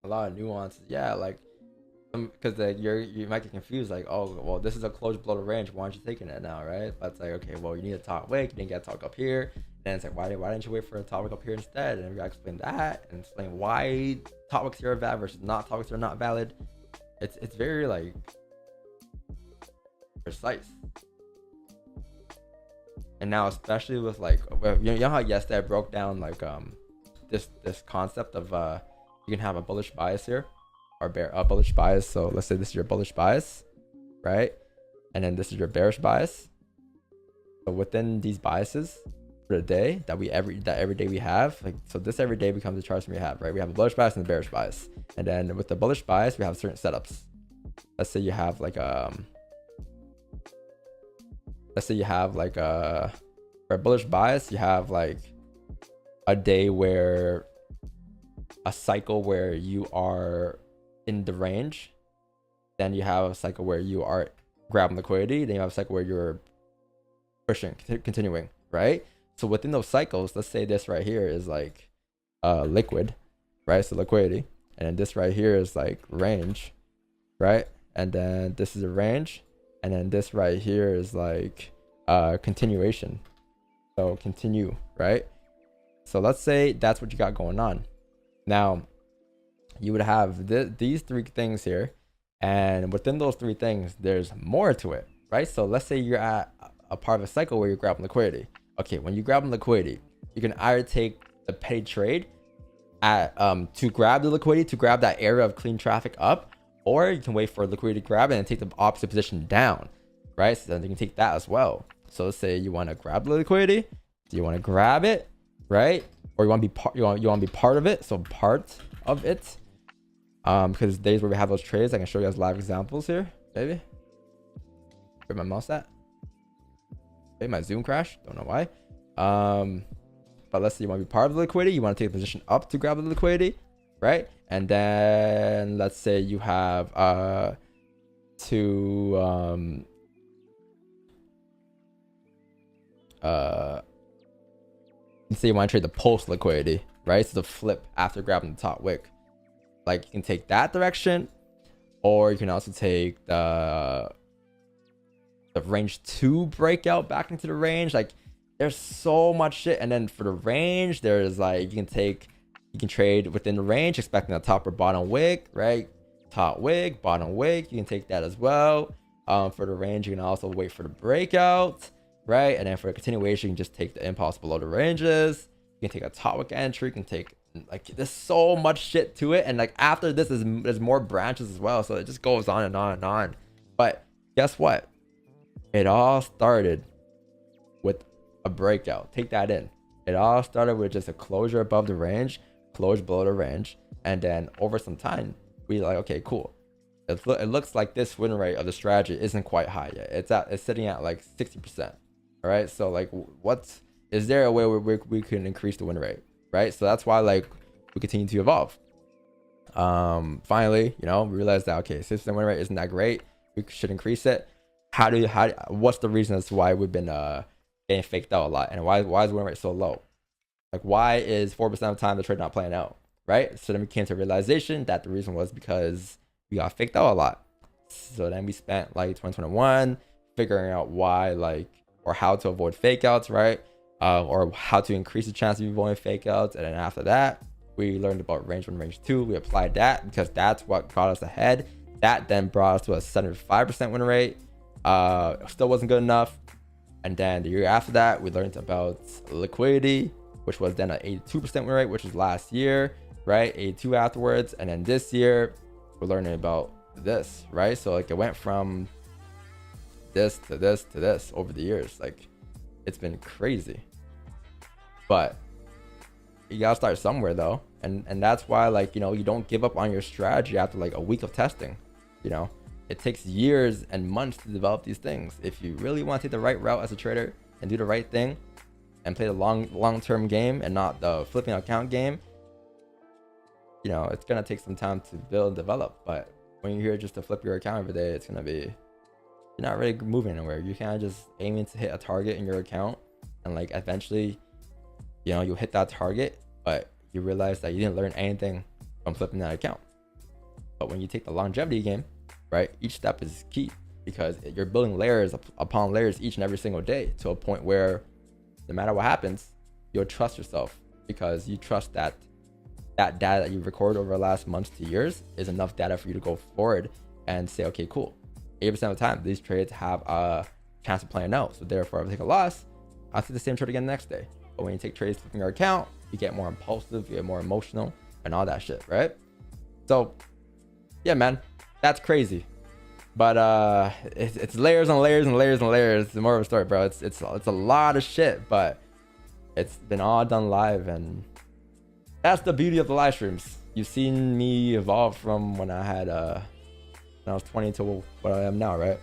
a lot of nuances. Yeah, like because like you might get confused, like, oh well, this is a closure below the range. Why aren't you taking it now, right? But it's like, okay, well, you need a top wick. You didn't get a talk up here. And it's like, why didn't you wait for a top wick up here instead? And we gotta explain that and explain why top wicks here are valid versus not top wicks are not valid. It's very like precise. And now especially with like, you know how yesterday I broke down like this concept of you can have a bullish bias here or a bullish bias. So let's say this is your bullish bias, right? And then this is your bearish bias. So within these biases for the day that every day we have, like, so this every day becomes the charts we have, right? We have a bullish bias and a bearish bias. And then with the bullish bias, we have certain setups. Let's say you have like for a bullish bias, you have like a day where a cycle where you are in the range, then you have a cycle where you are grabbing liquidity, then you have a cycle where you're pushing, continuing, right? So within those cycles, let's say this right here is like liquid, right? So liquidity, and then this right here is like range, right? And then this is a range, and then this right here is like continuation. So continue, right? So let's say that's what you got going on. Now you would have these three things here, and within those three things there's more to it, right? So let's say you're at a part of a cycle where you're grabbing liquidity. Okay, when you grab liquidity, you can either take the petty trade at to grab the liquidity, to grab that area of clean traffic up, or you can wait for liquidity to grab it and take the opposite position down, right? So then you can take that as well. So let's say you want to grab the liquidity, do you want to grab it, right? Or you want to be part, you want to be part of it, so part of it. Because days where we have those trades, I can show you guys live examples here, maybe. Where my mouse at? Maybe my Zoom crash, don't know why. But let's say you want to be part of the liquidity, you want to take a position up to grab the liquidity, right? And then let's say you have let's say you want to trade the post liquidity, right? So the flip after grabbing the top wick. Like, you can take that direction, or you can also take the range 2 breakout back into the range. Like, there's so much shit. And then for the range, there's like, you can trade within the range expecting a top or bottom wick, right? Top wick, bottom wick, you can take that as well. For the range, you can also wait for the breakout, right? And then for the continuation, you can just take the impulse below the ranges. You can take a top wick entry, you can take, like, there's so much shit to it. And like after this there's more branches as well, so it just goes on and on and on. But guess what, it all started with a breakout. Take that in. It all started with just a closure above the range, closure below the range, and then over some time we like, okay, cool, it looks like this win rate of the strategy isn't quite high yet. It's sitting at like 60%. All right, so like, is there a way where we can increase the win rate, right? So that's why like we continue to evolve. Finally, you know, we realized that, okay, 60% win rate isn't that great, we should increase it. What's the reason as to why we've been getting faked out a lot, and why is the win rate so low? Like, why is 4% of the time the trade not playing out, right? So then we came to a realization that the reason was because we got faked out a lot. So then we spent like 2021 figuring out why, like, or how to avoid fake outs, right? Or how to increase the chance of avoiding fake outs. And then after that, we learned about range 1, range 2. We applied that because that's what got us ahead. That then brought us to a 75% win rate. Still wasn't good enough. And then the year after that, we learned about liquidity, which was then an 82% win rate, which was last year, right? 82 afterwards. And then this year, we're learning about this, right? So like, it went from this to this to this over the years. Like, it's been crazy. But you gotta start somewhere though, and that's why, like, you know, you don't give up on your strategy after like a week of testing. You know, it takes years and months to develop these things. If you really want to take the right route as a trader and do the right thing and play the long-term game and not the flipping account game, you know, it's gonna take some time to build and develop. But when you're here just to flip your account every day, it's gonna be, you're not really moving anywhere. You kind of just aiming to hit a target in your account, and like eventually, you know, you'll hit that target, but you realize that you didn't learn anything from flipping that account. But when you take the longevity game, right, each step is key because you're building layers upon layers each and every single day to a point where no matter what happens, you'll trust yourself because you trust that that data that you've recorded over the last months to years is enough data for you to go forward and say, okay, cool. 80% of the time, these trades have a chance of playing out. So therefore, if I take a loss, I'll take the same trade again the next day. But when you take trades from your account, you get more impulsive, you get more emotional, and all that shit, right? So, yeah, man, that's crazy. But it's layers and layers and layers and layers. The more of a story, bro. It's a lot of shit, but it's been all done live, and that's the beauty of the live streams. You've seen me evolve from when I had when I was 20 to what I am now, right?